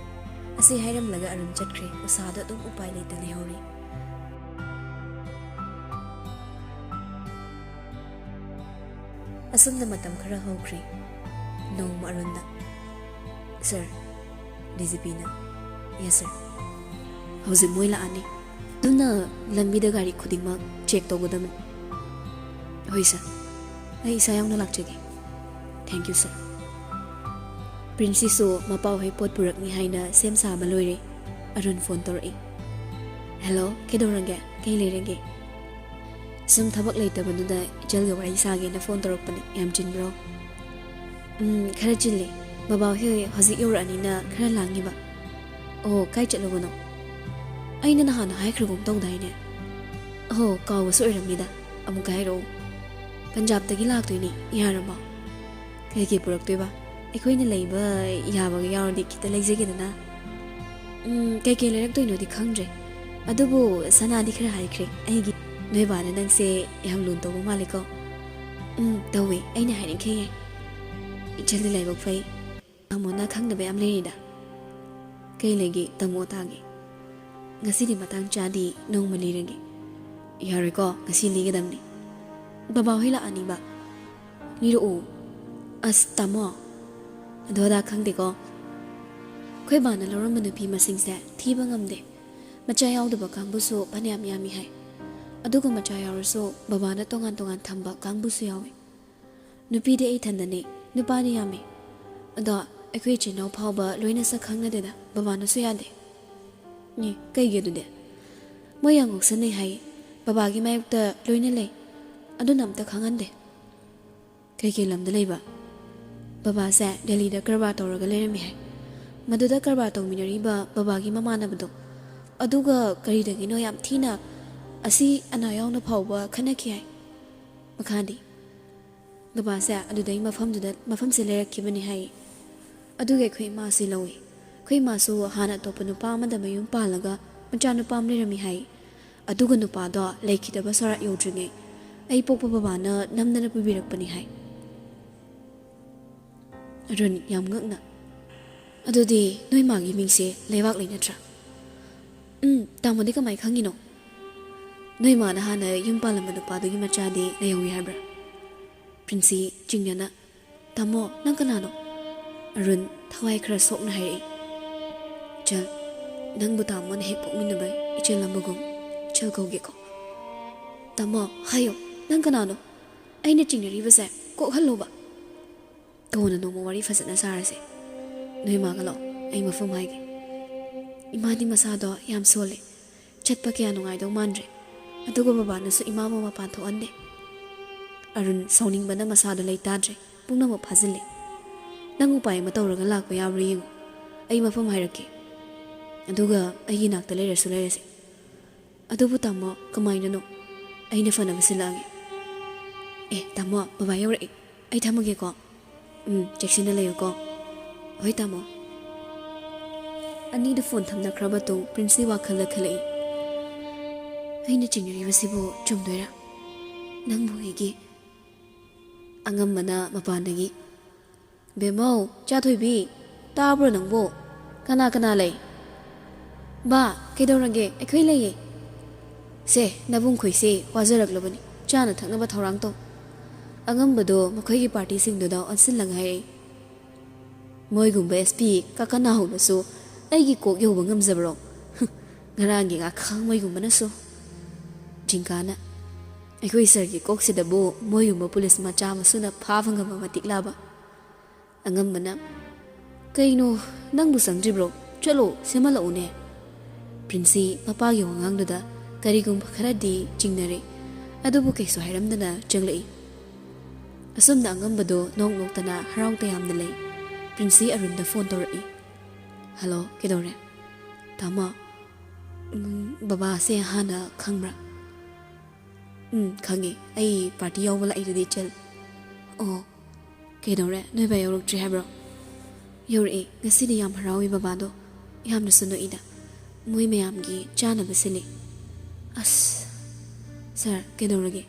A: ꯑꯁꯤ ꯍꯥꯏꯔꯝꯂꯒ ꯑꯔꯨꯟ ꯆꯠꯈ꯭ꯔꯦ꯫ ꯎꯁꯥꯗꯣ ꯑꯗꯨꯝ ꯎꯄꯥꯏ ꯂꯩꯇ ꯂꯩꯍꯧꯔꯤ꯫ ꯑꯁꯨꯝꯅ ꯃꯇꯝ ꯈꯔ ꯍꯧꯈ꯭ꯔꯦ꯫ ꯅꯣꯡꯃ ꯑꯔꯨꯟꯅ: ꯁꯔ, DGPꯅ: ꯌꯦꯁ ꯁꯔ, ꯍꯧꯖꯤꯛ ꯃꯣꯏ ꯂꯥꯛꯑꯅꯤ, ꯑꯗꯨꯅ ꯂꯝꯕꯤꯗ ꯒꯥꯔꯤ ꯈꯨꯗꯤꯡꯃꯛ ꯆꯦꯛ ꯇꯧꯒꯗꯕꯅꯤ꯫ ꯍꯣꯏ ꯁꯔ, ꯑꯩ ꯏꯁꯥ ꯌꯥꯎꯅ ꯂꯥꯛꯆꯒꯦ꯫ Thank you sir. ꯄ꯭ꯔꯤꯟꯁꯤꯁꯨ ꯃꯄꯥꯎꯍꯩ ꯄꯣꯠ ꯄꯨꯔꯛꯅꯤ ꯍꯥꯏꯅ ꯁꯦꯝ ꯁꯥꯕ ꯂꯣꯏꯔꯦ꯫ ꯑꯔꯨꯟ ꯐꯣꯟ ꯇꯧꯔꯛꯏ꯫ ꯍꯦꯜꯂꯣ, ꯀꯩꯗꯧꯔꯒꯦ? ꯀꯩ ꯂꯩꯔꯒꯦ? ꯁꯨꯝ ꯊꯕꯛ ꯂꯩꯇꯕꯗꯨꯗ ꯏꯆꯜꯒ ꯋꯥꯔꯤ ꯁꯥꯒꯦꯅ ꯐꯣꯟ ꯇꯧꯔꯛꯄꯅꯤ꯫ ꯌꯥꯝ ꯆꯤꯟꯕ꯭ꯔꯣ? ꯈꯔ ꯆꯤꯜꯂꯤ꯫ ꯕꯕꯥꯍꯣꯏ ꯍꯧꯖꯤꯛ ꯌꯧꯔꯛꯑꯅꯤꯅ ꯈꯔ ꯂꯥꯡꯉꯤꯕ꯫ ꯑꯣ, ꯀꯥꯏ ꯆꯠꯂꯨꯕꯅꯣ? ꯑꯩꯅ ꯅꯍꯥꯟ ꯍꯥꯏꯈ꯭ꯔꯒꯨꯝ ꯇꯧꯗꯥꯏꯅꯦ? ꯑꯍꯣ, ꯀꯥꯎꯕꯁꯨ ꯑꯣꯏꯔꯝꯅꯤꯗ꯫ ꯑꯃꯨꯛꯀ ꯍꯥꯏꯔꯛꯑꯣ꯫ ꯄꯟꯖꯥꯕꯇꯒꯤ ꯂꯥꯛꯇꯣꯏꯅꯤ꯫ ꯌꯥꯔꯕꯣ? ꯀꯩꯀꯩ ꯄꯨꯔꯛꯇꯣꯏꯕ? ꯑꯩꯈꯣꯏꯅ ꯂꯩꯕ ꯌꯥꯕꯒ ꯌꯥꯎꯔꯗꯤ ꯈꯤꯇ ꯂꯩꯖꯒꯦꯗꯅ꯫ ꯀꯩꯀꯩ ꯂꯩꯔꯛꯇꯣꯏꯅꯣꯗꯤ ꯈꯪꯗ꯭ꯔꯦ, ꯑꯗꯨꯕꯨ ꯁꯅꯥꯗꯤ ꯈꯔ ꯍꯥꯏꯈ꯭ꯔꯦ ꯑꯩꯒꯤ꯫ ꯅꯣꯏ ꯕꯥꯅ ꯅꯪꯁꯦ ꯌꯥꯝ ꯂꯨꯅ ꯇꯧꯕ ꯃꯥꯜꯂꯦꯀꯣ? ꯇꯧꯋꯦ, ꯑꯩꯅ ꯍꯥꯏꯔꯤꯈꯩ ꯌꯥꯏ꯫ ꯏꯆꯜꯗꯤ ꯂꯥꯏꯕꯛ ꯐꯩ꯫ ꯇꯥꯃꯣꯅ ꯈꯪꯗꯕ ꯌꯥꯝ ꯂꯩꯔꯤꯗ꯫ ꯀꯩ ꯂꯩꯒꯦ ꯇꯥꯃꯣ ꯇꯥꯒꯦ? ꯉꯁꯤꯗꯤ ꯃꯇꯥꯡ ꯆꯥꯗꯤ ꯅꯣꯡꯃ ꯂꯤꯔꯒꯦ꯫ ꯌꯥꯔꯣꯏꯀꯣ, ꯉꯁꯤ ꯂꯤꯒꯗꯕꯅꯤ꯫ ꯕꯕꯥꯍꯣꯏ ꯂꯥꯛꯑꯅꯤꯕ꯫ ꯂꯤꯔꯛꯑꯣ꯫ ꯑꯁ ꯇꯥꯃꯣ, ꯑꯗꯨ ꯑꯗꯥ ꯈꯪꯗꯦꯀꯣ꯫ ꯑꯩꯈꯣꯏ ꯕꯥꯅ ꯂꯧꯔꯝꯕ ꯅꯨꯄꯤ ꯃꯁꯤꯡꯁꯦ ꯊꯤꯕ ꯉꯝꯗꯦ꯫ ꯃꯆꯥ ꯌꯥꯎꯗꯕ ꯀꯥꯡꯕꯨꯁꯨ ꯐꯅꯌꯥꯝ ꯌꯥꯝꯃꯤ ꯍꯥꯏ, ꯑꯗꯨꯒ ꯃꯆꯥ ꯌꯥꯎꯔꯁꯨ ꯕꯕꯥꯅ ꯇꯣꯉꯥꯟ ꯇꯣꯉꯥꯟ ꯊꯝꯕ ꯀꯥꯡꯕꯨꯁꯨ ꯌꯥꯎꯏ꯫ ꯅꯨꯄꯤꯗꯤ ꯑꯩ ꯏꯊꯟꯗꯅꯤ, ꯅꯨꯄꯥꯗꯤ ꯌꯥꯝꯃꯤ꯫ ꯑꯗꯣ ꯑꯩꯈꯣꯏ ꯏꯆꯤꯜ ꯏꯅꯥꯎ ꯐꯥꯎꯕ ꯂꯣꯏꯅ ꯁꯛ ꯈꯪꯅꯗꯦꯗ, ꯕꯕꯥꯅꯁꯨ ꯌꯥꯗꯦ꯫ ꯀꯩꯒꯤ ꯑꯗꯨꯗꯤ? ꯃꯣꯏ ꯌꯥꯝ ꯉꯥꯎꯁꯟꯅꯩ ꯍꯥꯏꯌꯦ꯫ ꯕꯕꯥꯒꯤ ꯃꯥꯌꯣꯛꯇ ꯂꯣꯏꯅ ꯂꯩ, ꯑꯗꯨꯅ ꯑꯝꯇ ꯈꯪꯍꯟꯗꯦ꯫ ꯀꯩꯀꯩ ꯂꯝꯗ ꯂꯩꯕ? ꯕꯕꯥꯁꯦ ꯗꯦꯜꯂꯤꯗ ꯀꯔꯕꯥꯔ ꯇꯧꯔꯒ ꯂꯩꯔꯝꯃꯤ ꯍꯥꯏ꯫ ꯃꯗꯨꯗ ꯀꯔꯕꯥꯔ ꯇꯧꯃꯤꯟꯅꯔꯤꯕ ꯕꯕꯥꯒꯤ ꯃꯃꯥꯟꯅꯕꯗꯣ, ꯑꯗꯨꯒ ꯀꯔꯤꯗꯒꯤꯅꯣ ꯌꯥꯝ ꯊꯤꯅ ꯑꯁꯤ ꯑꯅꯥ ꯌꯥꯎꯅ ꯐꯥꯎꯕ ꯈꯟꯅꯈꯤ ꯍꯥꯏ꯫ ꯃꯈꯥꯗꯤ? ꯕꯕꯥꯁꯦ ꯑꯗꯨꯗꯩ ꯃꯐꯝꯁꯦ ꯂꯩꯔꯛꯈꯤꯕꯅꯤ ꯍꯥꯏ꯫ ꯑꯗꯨꯒ ꯑꯩꯈꯣꯏ ꯏꯃꯥꯁꯦ ꯂꯧꯏ꯫ ꯑꯩꯈꯣꯏ ꯏꯃꯥꯁꯨ ꯍꯥꯟꯅ ꯑꯇꯣꯞꯄ ꯅꯨꯄꯥ ꯑꯃꯗ ꯃꯌꯨꯝ ꯄꯥꯜꯂꯒ ꯃꯆꯥꯅꯨꯄꯥ ꯑꯃ ꯂꯩꯔꯝꯃꯤ ꯍꯥꯏ꯫ ꯑꯗꯨꯒ ꯅꯨꯄꯥꯗꯣ ꯂꯩꯈꯤꯗꯕ ꯁꯣꯔꯥꯠ ꯌꯧꯗ꯭ꯔꯤꯉꯩ ꯑꯩ ꯄꯣꯛꯄ ꯕꯕꯥꯅ ꯅꯝꯗꯅ ꯄꯨꯕꯤꯔꯛꯄꯅꯤ ꯍꯥꯏ꯫ ꯑꯔꯨꯟ ꯌꯥꯝ ꯉꯛꯅ, ꯑꯗꯨꯗꯤ ꯅꯣꯏ ꯃꯥꯒꯤ ꯃꯤꯡꯁꯦ ꯂꯩꯕꯥꯛ ꯂꯩ ꯅꯠꯇ꯭ꯔꯥ? ꯇꯥꯃꯣꯗꯤ ꯀꯃꯥꯏ ꯈꯪꯉꯤꯅꯣ? ꯅꯣꯏ ꯃꯥꯅ ꯍꯥꯟꯅ ꯌꯨꯝ ꯄꯥꯜꯂꯝꯕ ꯅꯨꯄꯥꯗꯨꯒꯤ ꯃꯆꯥꯗꯤ ꯂꯩꯍꯧꯏ ꯍꯥꯏꯕ꯭ꯔꯥ? ꯄ꯭ꯔꯤꯟꯁꯤ ꯆꯤꯡꯅꯅ, ꯇꯥꯃꯣ ꯅꯪ ꯀꯅꯥꯅꯣ? ꯑꯔꯨꯟ ꯊꯋꯥꯏ ꯈꯔ ꯁꯣꯛꯅ ꯍꯥꯏꯔꯛꯏ꯫ ꯏꯆꯜ, ꯅꯪꯕꯨ ꯇꯥꯃꯣꯅ ꯍꯦꯛ ꯄꯣꯛꯃꯤꯟꯅꯕ ꯏꯆꯜ ꯑꯃꯒꯨꯝ ꯏꯆꯜ ꯀꯧꯒꯦꯀꯣ? ꯇꯥꯃꯣ ꯍꯥꯏꯌꯣ, ꯅꯪ ꯀꯅꯥꯅꯣ? ꯑꯩꯅ ꯆꯤꯡꯅꯔꯤꯕꯁꯦ ꯀꯣꯛꯍꯜꯂꯣꯕ꯫ ꯀꯣꯟꯅ ꯅꯣꯡꯃ ꯋꯥꯔꯤ ꯐꯖꯅ ꯁꯥꯔꯁꯦ꯫ ꯅꯣꯏ ꯃꯥꯒ ꯂꯥꯛꯑꯣ, ꯑꯩ ꯃꯐꯝ ꯍꯥꯏꯒꯦ꯫ ꯏꯃꯥꯗꯤ ꯃꯁꯥꯗꯣ ꯌꯥꯝ ꯁꯣꯜꯂꯦ, ꯆꯠꯄ ꯀꯌꯥ ꯅꯨꯡꯉꯥꯏꯗꯧ ꯃꯥꯟꯗ꯭ꯔꯦ, ꯑꯗꯨꯒ ꯕꯕꯥꯅꯁꯨ ꯏꯃꯥꯕꯨ ꯃꯄꯥꯟ ꯊꯣꯛꯍꯟꯗꯦ꯫ ꯑꯔꯨꯟ ꯁꯥꯎꯅꯤꯡꯕꯅ ꯃꯁꯥꯗꯣ ꯂꯩꯇꯥꯗ꯭ꯔꯦ, ꯄꯨꯝꯅꯃꯛ ꯐꯥꯖꯤꯜꯂꯦ꯫ ꯅꯪ ꯎꯄꯥꯏ ꯑꯃ ꯇꯧꯔꯒ ꯂꯥꯛꯄ ꯌꯥꯕ꯭ꯔꯥ ꯌꯦꯡꯉꯨ, ꯑꯩ ꯃꯐꯝ ꯍꯥꯏꯔꯛꯀꯦ, ꯑꯗꯨꯒ ꯑꯩꯒꯤ ꯅꯥꯛꯇ ꯂꯩꯔꯁꯨ ꯂꯩꯔꯁꯦ꯫ ꯑꯗꯨꯕꯨ ꯇꯥꯃꯣ ꯀꯃꯥꯏꯅꯅꯣ? ꯑꯩꯅ ꯐꯅꯕ ꯁꯤꯜꯂꯛꯑꯒꯦ꯫ ꯇꯥꯃꯣ ꯕꯕꯥ ꯌꯧꯔꯛꯏ, ꯑꯩ ꯊꯝꯃꯒꯦꯀꯣ꯫ ꯆꯦꯛꯁꯤꯟꯅ ꯂꯩꯌꯨꯀꯣ꯫ ꯍꯣꯏ ꯇꯥꯃꯣ꯫ ꯑꯅꯤꯗꯨ ꯐꯣꯟ ꯊꯝꯅꯈ꯭ꯔ ꯃꯇꯨꯡ ꯄ꯭ꯔꯤꯟꯁꯤ ꯋꯥꯈꯜꯗ ꯈꯜꯂꯛꯏ꯫ ꯑꯩꯅ ꯆꯤꯡꯅꯔꯤꯕꯁꯤꯕꯨ ꯆꯨꯝꯗꯣꯏꯔꯥ? ꯅꯪꯕꯨ ꯑꯩꯒꯤ? ꯑꯉꯝꯕꯅ ꯃꯄꯥꯟꯗꯒꯤ, ꯕꯦꯃꯧ ꯆꯥꯊꯣꯏꯕꯤ, ꯇꯥꯕ꯭ꯔꯣ ꯅꯪꯕꯣ? ꯀꯅꯥ ꯀꯅꯥ ꯂꯩ? ꯕꯥ ꯀꯩꯗꯧꯔꯒꯦ? ꯑꯩꯈꯣꯏ ꯂꯩꯌꯦ꯫ ꯁꯦ ꯅꯕꯨꯡꯈꯣꯏꯁꯦ ꯋꯥꯖꯔꯛꯂꯕꯅꯤ, ꯆꯥꯅ ꯊꯛꯅꯕ ꯊꯧꯔꯥꯡ ꯇꯧ꯫ ꯑꯉꯝꯕꯗꯣ ꯃꯈꯣꯏꯒꯤ ꯄꯥꯔꯇꯤꯁꯤꯡꯗꯨꯗ ꯑꯣꯟꯁꯤꯜꯂꯒ ꯍꯥꯏꯔꯛꯏ꯫ ꯃꯣꯏꯒꯨꯝꯕ SP ꯀꯀꯅꯥꯍꯧꯅꯁꯨ ꯑꯩꯒꯤ ꯀꯣꯛ ꯌꯧꯕ ꯉꯝꯖꯕ꯭ꯔꯣ? ꯉꯔꯥꯡꯒꯤ ꯉꯥꯈꯪ ꯃꯣꯏꯒꯨꯝꯕꯅꯁꯨ꯫ ꯖꯤꯡꯀꯥꯅ, ꯑꯩꯈꯣꯏ ꯁꯔꯒꯤ ꯀꯣꯛꯁꯤꯗꯕꯨ ꯃꯣꯏꯒꯨꯝꯕ ꯄꯨꯂꯤꯁ ꯃꯆꯥ ꯃꯁꯨꯅ ꯐꯥꯕ ꯉꯝꯕ ꯃꯇꯤꯛ ꯂꯥꯕ꯫ ꯑꯉꯝꯕꯅ, ꯀꯩꯅꯣ ꯅꯪꯕꯨ ꯆꯪꯗ꯭ꯔꯤꯕ꯭ꯔꯣ? ꯆꯠꯂꯣ ꯁꯦꯝꯍꯜꯂꯛꯎꯅꯦ꯫ ꯄ꯭ꯔꯤꯟꯁꯤ ꯃꯄꯥꯒꯤ ꯋꯥꯉꯥꯡꯗꯨꯗ ꯀꯔꯤꯒꯨꯝꯕ ꯈꯔꯗꯤ ꯆꯤꯡꯅꯔꯦ, ꯑꯗꯨꯕꯨ ꯀꯩꯁꯨ ꯍꯥꯏꯔꯝꯗꯅ ꯆꯪꯂꯛꯏ꯫ ꯑꯁꯨꯝꯅ ꯑꯉꯝꯕꯗꯣ ꯅꯣꯛ ꯅꯣꯛꯇꯅ ꯍꯔꯥꯎ ꯇꯌꯥꯝꯅ ꯂꯩ꯫ ꯄ꯭ꯔꯤꯟꯁꯤ ꯑꯔꯨꯟꯗ ꯐꯣꯟ ꯇꯧꯔꯛꯏ꯫ ꯍꯜꯂꯣ, ꯀꯩꯗꯧꯔꯦ? ꯇꯥꯃꯣ, ꯕꯕꯥꯁꯦ ꯍꯥꯟꯅ ꯈꯪꯕ꯭ꯔꯥ? ꯈꯪꯉꯦ, ꯑꯩ ꯄꯥꯔꯇꯤ ꯌꯥꯎꯕ ꯂꯥꯛꯏꯗꯨꯗꯤ ꯏꯆꯜ꯫ ꯑꯣ, ꯀꯩꯗꯧꯔꯦ? ꯅꯣꯏ ꯕꯥ ꯌꯧꯔꯛꯇ꯭ꯔꯤ ꯍꯥꯏꯕ꯭ꯔꯣ? ꯌꯧꯔꯛꯑꯦ, ꯉꯁꯤꯗꯤ ꯌꯥꯝ ꯍꯔꯥꯎꯏ ꯕꯕꯥꯗꯣ, ꯌꯥꯝꯅꯁꯨ ꯅꯣꯛꯏꯗ, ꯃꯣꯏ ꯃꯌꯥꯝꯒꯤ ꯆꯥꯅꯕ ꯁꯤꯜꯂꯤ꯫ ꯑꯁ, ꯁꯥꯔ ꯀꯩꯗꯧꯔꯒꯦ?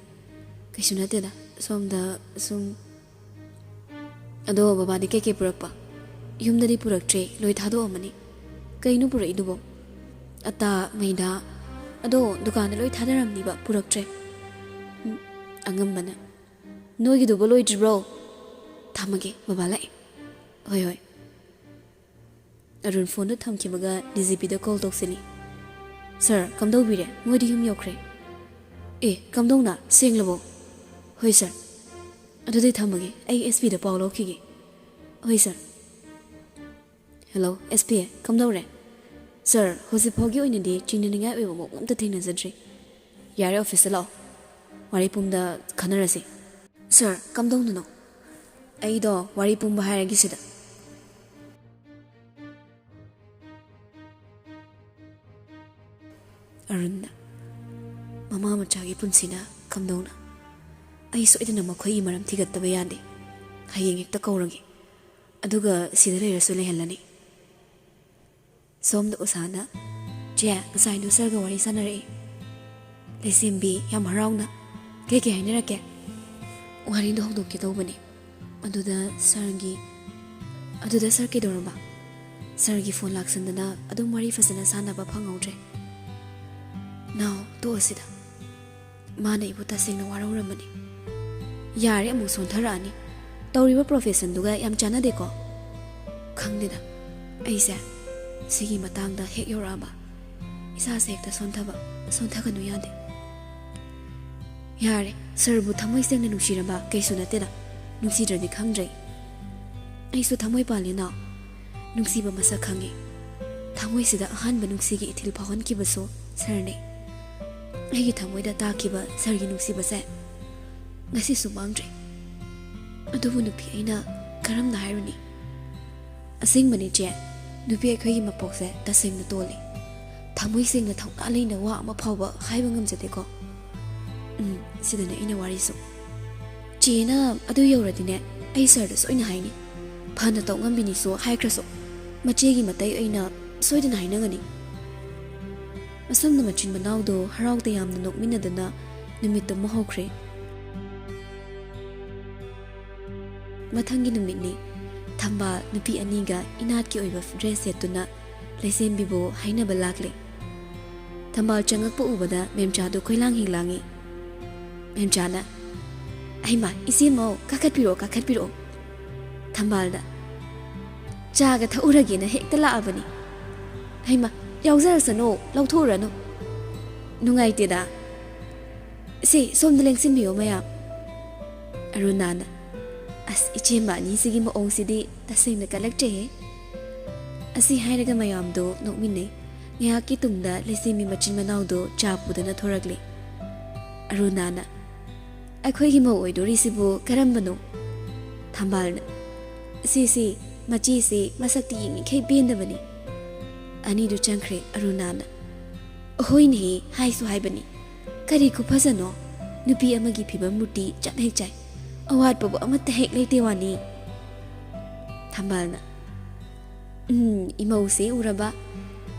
A: ꯀꯩꯁꯨ ꯅꯠꯇꯦꯗ, ꯁꯣꯝꯗ ꯁꯨꯝ꯫ ꯑꯗꯣ ꯕꯕꯥꯗꯤ ꯀꯩꯀꯩ ꯄꯨꯔꯛꯄ? ꯌꯨꯝꯗꯗꯤ ꯄꯨꯔꯛꯇ꯭ꯔꯦ, ꯂꯣꯏ ꯊꯥꯗꯣꯛꯑꯝꯃꯅꯤ꯫ ꯀꯩꯅꯣ ꯄꯨꯔꯛꯏꯗꯨꯕꯣ? ꯑꯇꯥ ꯃꯩꯗꯥ, ꯑꯗꯣ ꯗꯨꯀꯥꯟꯗ ꯂꯣꯏ ꯊꯥꯗꯔꯝꯅꯤꯕ, ꯄꯨꯔꯛꯇ꯭ꯔꯦ꯫ ꯑꯉꯝꯕꯅ, ꯅꯣꯏꯒꯤꯗꯨꯕꯨ ꯂꯣꯏꯗ꯭ꯔꯤꯕ꯭ꯔꯣ? ꯆꯠꯂꯣ, ꯁꯦꯝꯍꯜꯂꯛꯎꯅꯦ꯫ ꯄ꯭ꯔꯤꯟꯁꯤ ꯃꯄꯥꯒꯤ ꯋꯥꯉꯥꯡꯗꯨꯗ ꯀꯔꯤꯒꯨꯝꯕ ꯈꯔꯗꯤ ꯆꯤꯡꯅꯔꯦ, ꯑꯗꯨꯕꯨ ꯀꯩꯁꯨ ꯍꯥꯏꯔꯝꯗꯅ ꯆꯪꯂꯛꯏ꯫ ꯊꯝꯃꯒꯦ, ꯕꯕꯥ ꯂꯥꯛꯑꯦ꯫ ꯍꯣꯏ ꯍꯣꯏ꯫ ꯑꯔꯨꯟ ꯐꯣꯟꯗꯨ ꯊꯝꯈꯤꯕꯒ DGPꯗ ꯀꯣꯜ ꯇꯧꯁꯤꯜꯂꯤ꯫ ꯁꯥꯔ ꯀꯝꯗꯧꯕꯤꯔꯦ? ꯃꯣꯏꯗꯤ ꯌꯨꯝ ꯌꯧꯈ꯭ꯔꯦ꯫ ꯀꯝꯗꯧꯅ? ꯁꯦꯡꯂꯕꯣ? ꯍꯣꯏ ꯁꯥꯔ꯫ ꯑꯗꯨꯗꯤ ꯊꯝꯃꯒꯦ, ꯑꯩ SPꯗ ꯄꯥꯎ ꯂꯧꯈꯤꯒꯦ꯫ ꯍꯣꯏ ꯁꯥꯔ꯫ Hello, SP, kamdawre. Sir, hojik phogi oinadi chingnaningai oiba mok amta thengnajadri. Yare office lao. Wari pumda khanarasi. Sir, kamdawnuno. Aido wari pumba hairagi sida. Arunda. Mama machagi punsina kamdawna. Ai soidana makhoi maram thigattaba yade. Hayeng ekta kaurangi. Aduga sida leirasu lehelani. Somda usana. Je, ngasai nu sarga wari sanare. Lesimbi yam harauna. Keke hainarake. Wari do hokdokke tawbani. Aduda sar ke doramba. Sargi phone laksandana adum wari fasana sanaba phangawdre. Now, to asida. Mana ibu tasingna warauramani. Yare amu sontharani. Tawriba profession duga yam chanade ko. Khangdida. Aisa sigi matangda hek yoraba. Isa se ekta sonthaganu yade. Yare sarbu thamoi sengna nushiraba kaisu nateda. Nusidradi khangdrai. Aisu thamoi palina. Nusiba masa khangi. Thamoi sida ahanba nusigi ithil phawon kibaso sarne. Aigi thamoida takiba sargi nusibase. Ngasi sumangdrai. Adubu nupi aina karamna hairuni. Asingmani je nupi aikhoi mapokse tasingna tole. Thamoi singna thongna leina wa ama phawba haiba ngamjate ko. Sidana ina warisu. China adu yauradine ai sarda soina haini. Phana taw ngambini so haikraso. Machegi matai aina soidana hainangani. Asumna machin manawdo harawta yamna nokminadana numitto mohokre. Mathangi numitni thamba nupi aniga inatki oiba dress setuna leisembibo hainaba lakle. Thamba changakpo ubada memchado khoilang hilangi. Memchana Aima isimo kakatpiro. Thambalda chaga thauragina hekta laabani. Aima yauzarasano lauthorano. Nungaiteda. Se somda lengsinbiyo mayam. Arunana As ichemba ni sigi maong sidi tasingna kalakte he. Asi hairaga mayamdo nokmine ngayaki tungda lesimi machin manawdo chapudana thoragle. Arunana Akhoi himo oidori sibu karambano. Thambalna Si machi si masakti yingi khay bendabani. Ani du chankre Arunana Hoini haisu haibani. Kari kupazano nupi amagi phiba muti chap hek chai. Awat babu amata hek leite wani. Thambalna Imausi uraba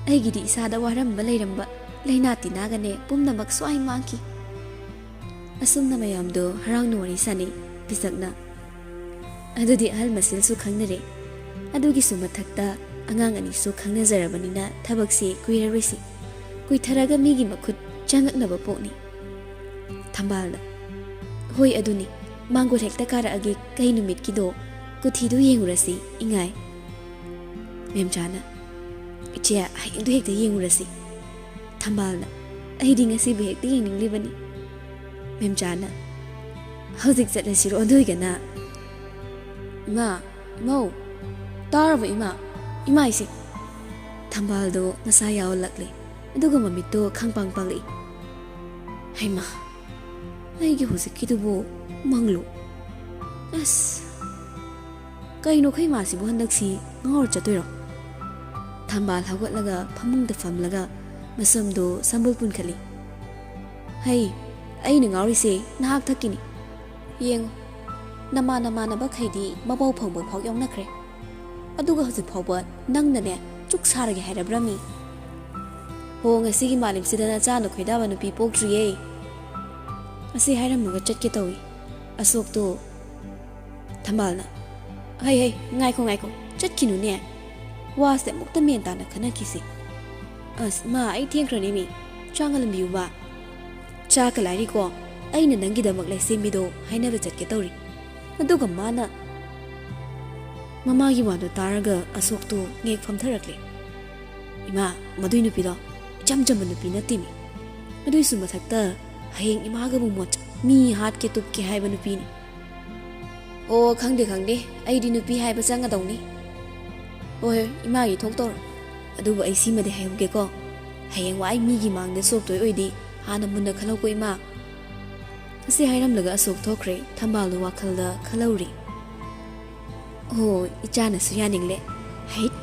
A: Aigidi isada waramba leiramba Leinati nagane pumnamak swai mangki. Asumna mayamdo harangnu wari sani pisakna. Adudi ahal masil su khangnare. Adugi su mathakta angang ani su khangnazarabanina thabaksi kuirarisi. Kuitharaga migi makhut changaknaba pokni. Thambalna Hoi aduni Mango hekta kara agi kai numit kido kuthidu yengurasi ingai. Memchana Ichia haindu hekta yengurasi. Thambalna Aidi ngasi bi hekta yenginglibani. Memchana Hauzik chatlesiro aduigana. Mau Tarava Ima isi. Thambaldo ngasa yaw lakle. Aduga mamito khangpang pangli. Haima Aigi huzikidubu Manglo As Kaino khay masibu handaksi ngawar chatoiro. Thambal hawatlaga phamungda famlaga masamdo sambul punkhali. Hai aina ngawrise nahak thakini. Yengo nama ba khaidi mabaw phawba phaw yawnakre. Aduga hojik phawba nangnane chuk sarage hairabrami. Ho ngasigi malim sidana chana khoidaba nupi poktriye. Asi hairamuga chatke tawi. Asok to Thambalna Hai ngaiko chatkinu ne wase mukta menta na khana kisi. As ma ai thiengkrani mi changalam biuba cha kalari ko aina nangi damak lai semido hainaba chatke tawri. Aduga mana Mamagi wado taraga asok to ngek famtharakle. Ima madui nupido chamjamba nupi natimi. Madui su mathakta hayeng imaga bu mot mi hat ke tup ke haiba nupi ni. O khangde aidi nupi haiba changadawni. ꯍꯣꯏ ꯏꯃꯥꯒꯤ ꯊꯣꯛꯇꯧꯔꯣ ꯑꯗꯨꯕꯨ ꯑꯩ ꯁꯤꯃꯗꯤ ꯍꯥꯏꯍꯧꯒꯦꯀꯣ ꯍꯌꯦꯡꯋꯥꯏ ꯃꯤꯒꯤ ꯃꯥꯡꯗ ꯁꯣꯛꯇꯣꯏ ꯑꯣꯏꯗꯤ ꯍꯥꯟꯅ ꯃꯨꯟꯅ ꯈꯜꯍꯧꯀꯣ ꯏꯃꯥ ꯑꯁꯤ ꯍꯥꯏꯔꯝꯂꯒ ꯑꯁꯣꯛ ꯊꯣꯛꯈ꯭ꯔꯦ ꯊꯝꯕꯥꯜꯗꯨ ꯋꯥꯈꯜꯗ ꯈꯜꯍꯧꯔꯤ ꯍꯣꯏ ꯏꯆꯥꯅꯁꯨ ꯌꯥꯅꯤꯡꯂꯦ ꯍꯩꯠ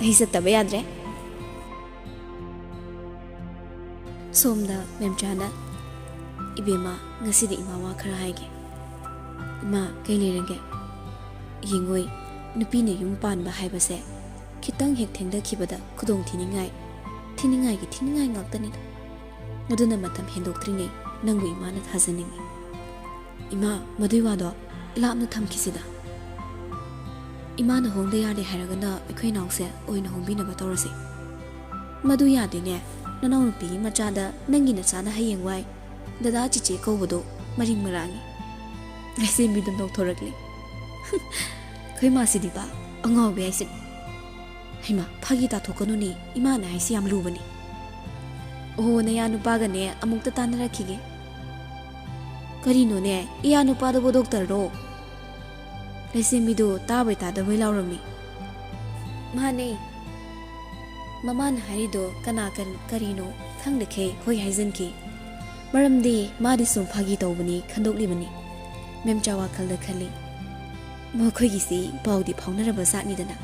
A: ꯑꯩ ꯆꯠꯇꯕ ꯌꯥꯗ꯭ꯔꯦ ꯁꯣꯝꯗ ꯃꯦꯝꯆꯥꯅ ꯏꯕꯦꯝꯃ ꯉꯁꯤꯗꯤ ꯏꯃꯥ ꯋꯥ ꯈꯔ ꯍꯥꯏꯒꯦ ꯏꯃꯥ ꯀꯩ ꯂꯩꯔꯒꯦ ꯌꯦꯡꯉꯣꯏ ꯅꯨꯄꯤꯅ ꯌꯨꯝ ꯄꯥꯟꯕ ꯍꯥꯏꯕꯁꯦ ꯈꯤꯇꯪ ꯍꯦꯛ ꯊꯦꯡꯗꯈꯤꯕꯗ ꯈꯨꯗꯣꯡ ꯊꯤꯅꯤꯡꯉꯥꯏ ꯉꯥꯛꯇꯅꯤꯗ ꯑꯗꯨꯅ ꯃꯇꯝ ꯍꯦꯟꯗꯣꯛꯇ꯭ꯔꯤꯉꯩ ꯅꯪꯕꯨ ꯏꯃꯥꯅ ꯊꯥꯖꯅꯤꯡꯉꯤ ꯏꯃꯥ ꯃꯗꯨꯏ ꯋꯥꯗꯣ ꯂꯥꯞꯅ ꯊꯝꯈꯤꯁꯤꯗ ꯏꯃꯥꯅ ꯍꯣꯡꯗ ꯌꯥꯗꯦ ꯍꯥꯏꯔꯒꯅ ꯑꯩꯈꯣꯏ ꯏꯅꯥꯎꯁꯦ ꯑꯣꯏꯅ ꯍꯣꯡꯕꯤꯅꯕ ꯇꯧꯔꯁꯤ ꯃꯗꯨ ꯌꯥꯗꯦꯅꯦ ꯅꯅꯥꯎ ꯅꯨꯄꯤꯒꯤ ꯃꯆꯥꯗ ꯅꯪꯒꯤ ꯅꯆꯥꯅ ꯍꯌꯦꯡꯋꯥꯏ ꯗꯗꯥ ꯆꯤꯆꯦ ꯀꯧꯕꯗꯣ ꯃꯔꯤꯡ ꯃꯔꯥꯡꯉꯤ ꯂꯩꯁꯦꯝꯕꯤꯗꯨ ꯅꯣꯛꯊꯣꯔꯛꯂꯤ ꯑꯩꯈꯣꯏ ꯃꯥꯁꯤꯗꯤꯕ ꯑꯉꯥꯎꯕꯤ ꯍꯥꯏꯁꯤꯅꯤ ꯍꯩꯃꯥ ꯐꯥꯒꯤ ꯇꯥꯊꯣꯛꯀꯅꯨꯅꯦ ꯏꯃꯥꯅ ꯍꯥꯏꯁꯤ ꯌꯥꯝ ꯂꯨꯕꯅꯤ ꯑꯣꯍꯣ ꯅꯌꯥ ꯅꯨꯄꯥꯒꯅꯦ ꯑꯃꯨꯛꯇ ꯇꯥꯟꯅꯔꯛꯈꯤꯒꯦ ꯀꯔꯤꯅꯣꯅꯦ ꯏꯌꯥ ꯅꯨꯄꯥꯗꯨꯕꯨ ꯗꯣꯛꯇꯔꯔꯣ ꯂꯩꯁꯦꯝꯕꯤꯗꯨ ꯇꯥꯕꯩ ꯇꯥꯗꯕꯩ ꯂꯥꯎꯔꯝꯃꯤ ꯃꯥꯅꯦ ꯃꯃꯥꯅ ꯍꯥꯏꯔꯤꯗꯣ ꯀꯅꯥ ꯀꯔꯤꯅꯣ ꯈꯪꯗꯈꯩ ꯍꯣꯏ ꯍꯥꯏꯖꯟꯈꯤ ꯃꯔꯝꯗꯤ ꯃꯥꯗꯤ ꯁꯨꯝ ꯐꯥꯒꯤ ꯇꯧꯕꯅꯤ ꯈꯟꯗꯣꯛꯂꯤꯕꯅꯤ ꯃꯦꯝꯆꯥ ꯋꯥꯈꯜꯗ ꯈꯜꯂꯤ ꯃꯈꯣꯏꯒꯤꯁꯤ ꯄꯥꯎꯗꯤ ꯐꯥꯎꯅꯔꯕ ꯖꯥꯠꯅꯤꯗꯅ